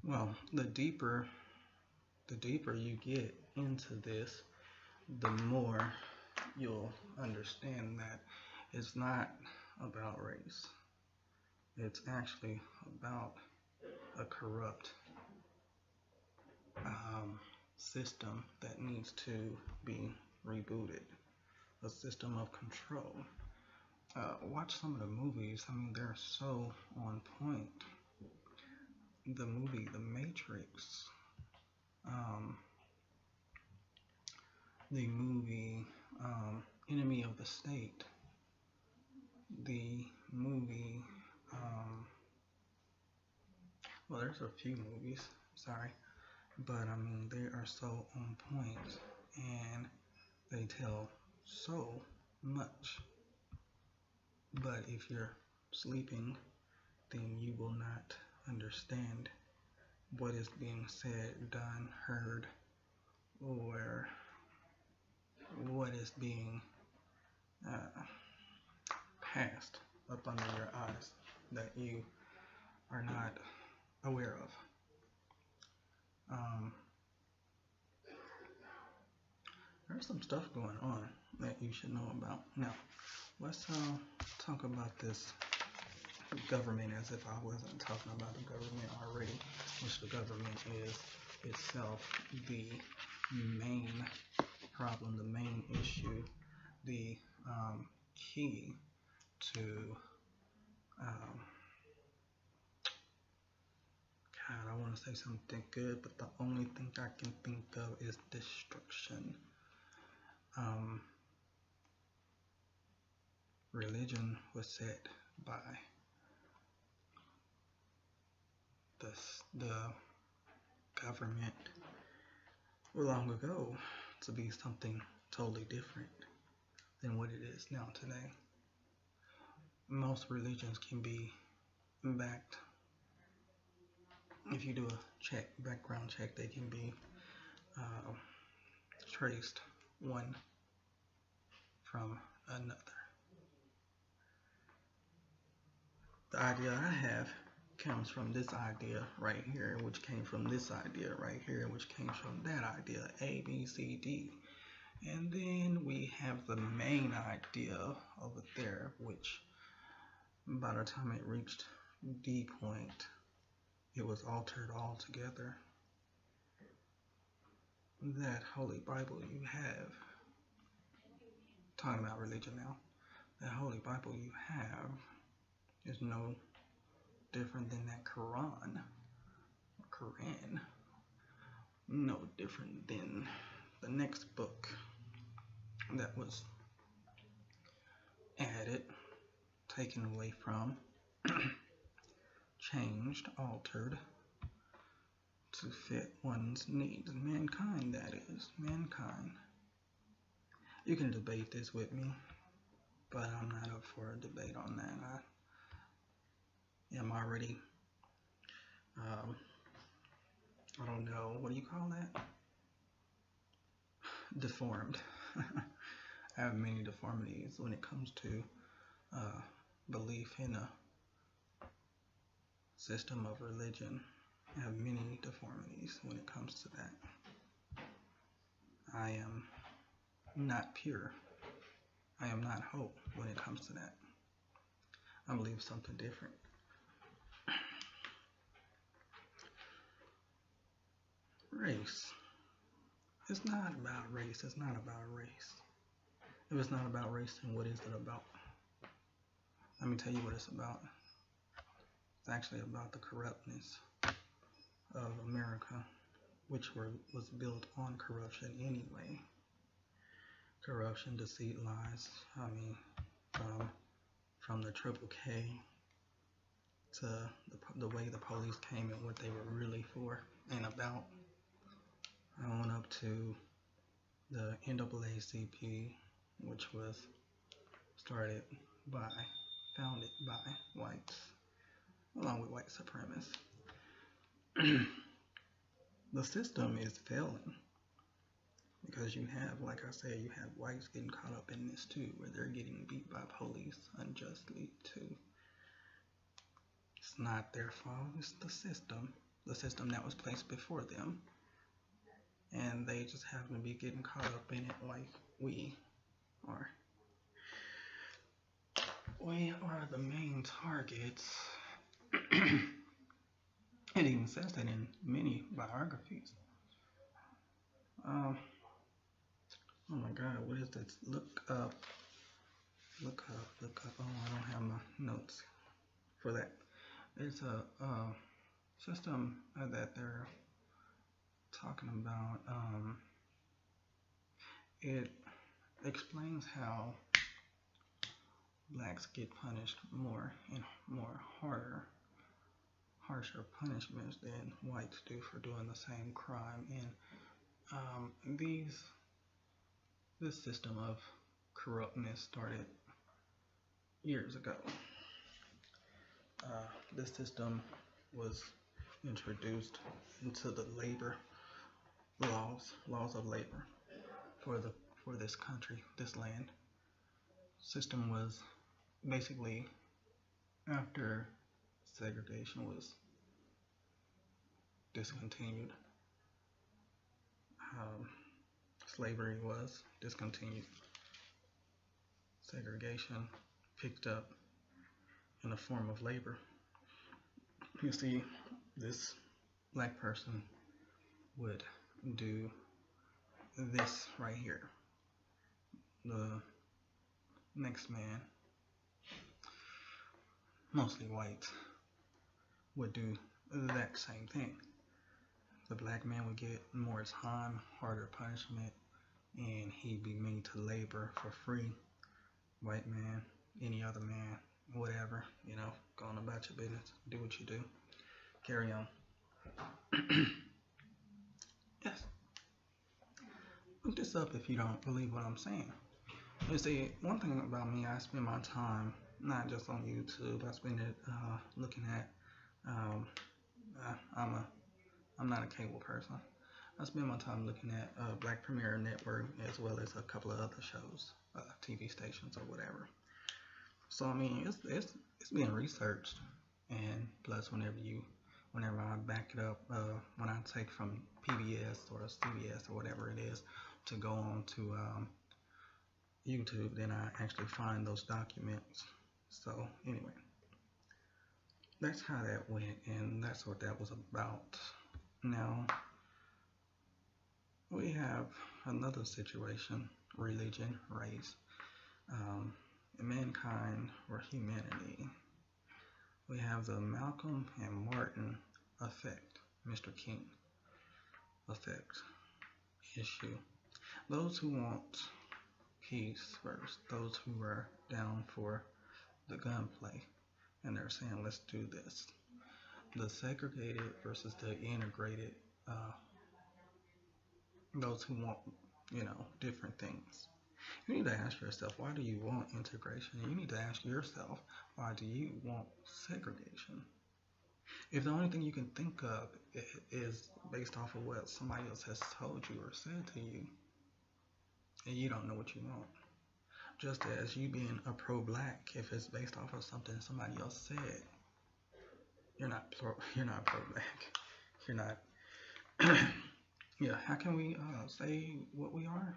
Well, the deeper you get into this, the more you'll understand that it's not about race. It's actually about a corrupt um, system that needs to be rebooted, a system of control. Watch some of the movies. I mean, they're so on point. The movie The Matrix, um, the movie Enemy of the State, the movie, um, well, there's a few movies, sorry, but I mean, they are so on point and they tell so much. But if you're sleeping, then you will not understand what is being said, done, heard, or what is being uh, passed up under your eyes that you are not aware of. Um, there's some stuff going on that you should know about. Now, let's talk about this government as if I wasn't talking about the government already, which the government is itself the main problem, the main issue, the key to, um, God, I want to say something good, but the only thing I can think of is destruction. Um, Religion was set by the government long ago to be something totally different than what it is now today. Most religions can be backed. If you do a background check, they can be uh, traced one from another. The idea I have comes from this idea right here, which came from this idea right here, which came from that idea, A, B, C, D. And then we have the main idea over there, which by the time it reached D point, it was altered altogether. That Holy Bible you have, talking about religion now, that Holy Bible you have is no different than that Quran, no different than the next book that was added, taken away from, changed, altered to fit one's needs. Mankind, that is, mankind. You can debate this with me, but I'm not up for a debate on that. I am already, um, I don't know, what do you call that? Deformed. I have many deformities when it comes to uh, belief in a system of religion. I have many deformities when it comes to that. I am not pure. I am not hope when it comes to that. I believe something different. Race. It's not about race. It's not about race. If it's not about race, then what is it about? Let me tell you what it's about. It's actually about the corruptness of America, which was built on corruption anyway. Corruption, deceit, lies. I mean, from the Triple K to the way the police came and what they were really for and about, on up to the NAACP, which was started by, founded by whites, along with white supremacists. The system is failing because you have, like I said, you have whites getting caught up in this too, where they're getting beat by police unjustly too. It's not their fault, it's the system. the system that was placed before them, and they just happen to be getting caught up in it like we are. We are the main targets. It even says that in many biographies. Oh my God, what is this? Look up. Oh, I don't have my notes for that. It's a system that they're talking about. It explains how blacks get punished more and more harsher punishments than whites do for doing the same crime. And this system of corruptness started years ago. This system was introduced into the labor laws of labor for this country, this land. System was basically after segregation was discontinued. Slavery was discontinued. Segregation picked up in the form of labor. You see, this black person would do this right here. The next man, mostly white, would do that same thing. The black man would get more time, harder punishment, and he'd be made to labor for free. White man, any other man, whatever, go on about your business, do what you do, carry on. Yes. Look this up if you don't believe what I'm saying. You see, one thing about me, I spend my time not just on YouTube. I spend it looking at. I'm not a cable person. I spend my time looking at Black Premier Network as well as a couple of other shows, TV stations or whatever. So I mean, it's being researched, and plus whenever I back it up, when I take from PBS or CBS or whatever it is to go on to YouTube, then I actually find those documents. So anyway, that's how that went, and that's what that was about. Now we have another situation: religion, race, mankind, or humanity. We have the Malcolm and Martin effect, Mr. King effect issue. Those who want peace first, those who are down for the gunplay, and they're saying, let's do this. The segregated versus the integrated, those who want, different things. You need to ask yourself, why do you want integration? And you need to ask yourself, why do you want segregation? If the only thing you can think of is based off of what somebody else has told you or said to you, and you don't know what you want, just as you being a pro-black, if it's based off of something somebody else said, you're not pro-black. You're not. Yeah. How can we say what we are?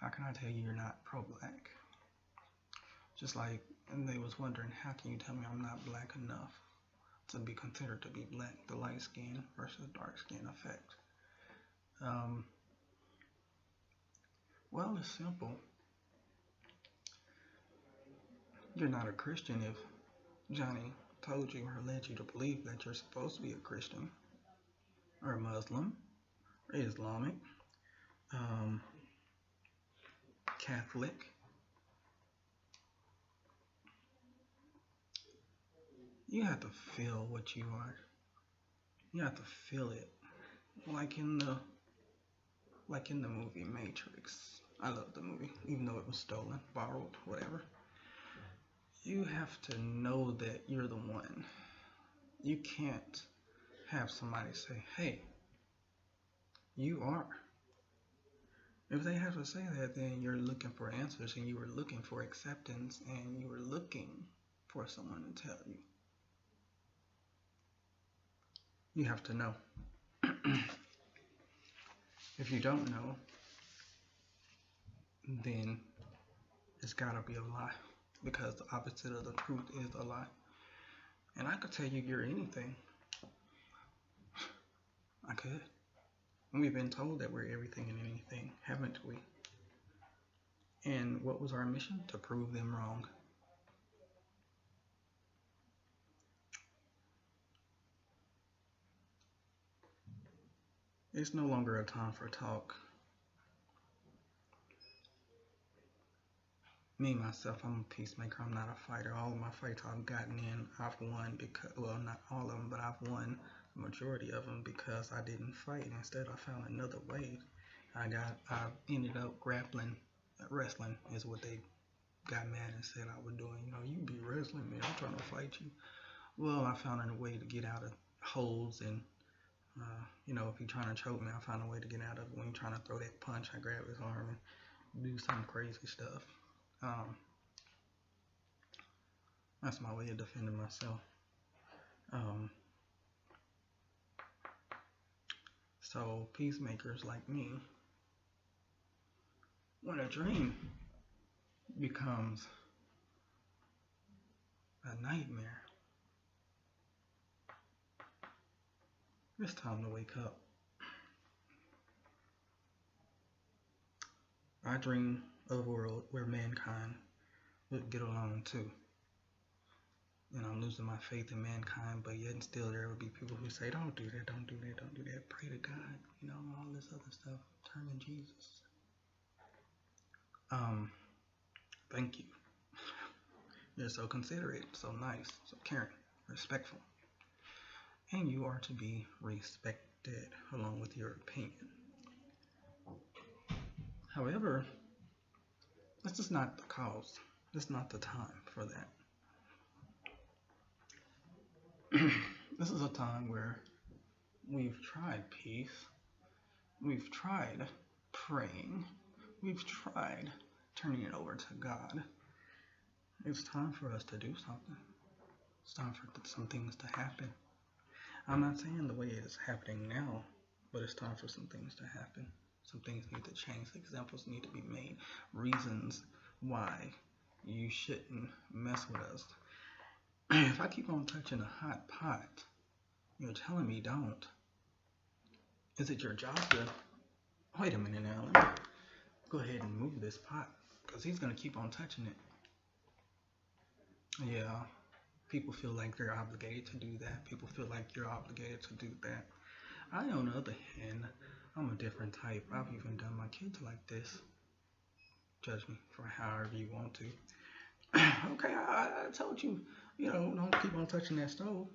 How can I tell you you're not pro-black? Just like, and they was wondering, how can you tell me I'm not black enough to be considered to be black? The light skin versus dark skin effect. Well, it's simple. You're not a Christian if Johnny told you or led you to believe that you're supposed to be a Christian or a Muslim or Islamic, Catholic. You have to feel what you are. You have to feel it, like in the movie Matrix. I love the movie, even though it was stolen, borrowed, whatever. You have to know that you're the one. You can't have somebody say, hey, you are. If they have to say that, then you're looking for answers, and you were looking for acceptance, and you were looking for someone to tell you. You have to know. If you don't know, then it's gotta be a lie. Because the opposite of the truth is a lie. And I could tell you you're anything. I could. We've been told that we're everything and anything, haven't we? And what was our mission? To prove them wrong. It's no longer a time for talk. Me, myself, I'm a peacemaker. I'm not a fighter. All of my fights I've gotten in, I've won because, well, not all of them, but I've won the majority of them because I didn't fight. Instead, I found another way. I ended up grappling, wrestling is what they got mad and said I was doing. You know, you be wrestling, man. I'm trying to fight you. Well, I found a way to get out of holes and if you're trying to choke me, I found a way to get out of it. When you're trying to throw that punch, I grab his arm and do some crazy stuff. That's my way of defending myself. So peacemakers like me, when a dream becomes a nightmare, it's time to wake up. I dream of a world where mankind would get along too. And I'm losing my faith in mankind, but yet and still there will be people who say, don't do that, don't do that, don't do that. Pray to God, all this other stuff. Turn to Jesus. Thank you. You're so considerate, so nice, so caring, respectful. And you are to be respected along with your opinion. However, this is not the cause. This is not the time for that. This is a time where we've tried peace, we've tried praying, we've tried turning it over to God. It's time for us to do something. It's time for some things to happen. I'm not saying the way it is happening now, but it's time for some things to happen. Some things need to change. Examples need to be made. Reasons why you shouldn't mess with us. If I keep on touching a hot pot, you're telling me don't. Is it your job to, wait a minute now, let me go ahead and move this pot, because he's going to keep on touching it. Yeah, people feel like they're obligated to do that. People feel like you're obligated to do that. I, on the other hand, I'm a different type. I've even done my kids like this. Judge me for however you want to. Okay, I told you, don't keep on touching that stove.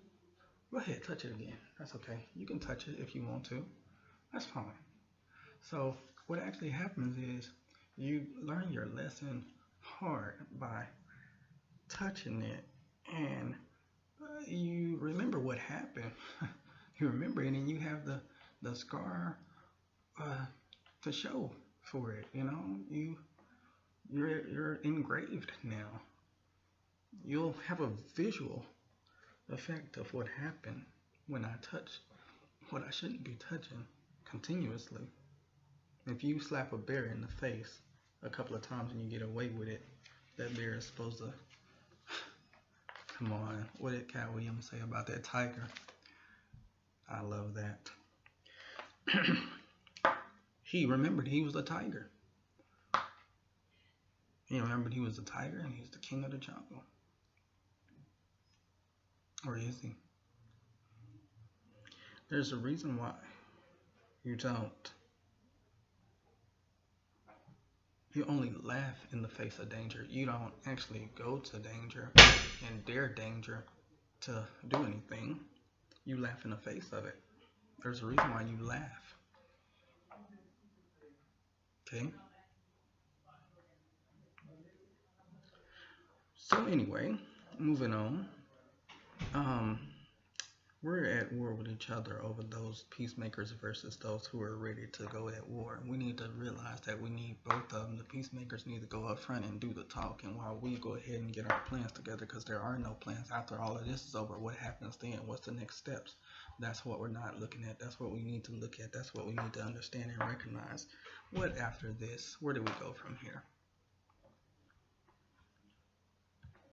Go ahead, touch it again. That's okay. You can touch it if you want to. That's fine. So what actually happens is you learn your lesson hard by touching it, and you remember what happened. You remember it, and you have the scar to show for it. You're engraved now. You'll have a visual effect of what happened when I touch what I shouldn't be touching continuously. If you slap a bear in the face a couple of times and you get away with it, that bear is supposed to, come on, what did Cat Williams say about that tiger? I love that. He remembered he was a tiger. He remembered he was a tiger and he's the king of the jungle. Or is he? There's a reason why you don't. You only laugh in the face of danger. You don't actually go to danger and dare danger to do anything. You laugh in the face of it. There's a reason why you laugh. Okay? So anyway, moving on. We're at war with each other over those peacemakers versus those who are ready to go at war. We need to realize that we need both of them. The peacemakers need to go up front and do the talking while we go ahead and get our plans together, because there are no plans. After all of this is over, what happens then? What's the next steps? That's what we're not looking at. That's what we need to look at. That's what we need to understand and recognize. What after this? Where do we go from here?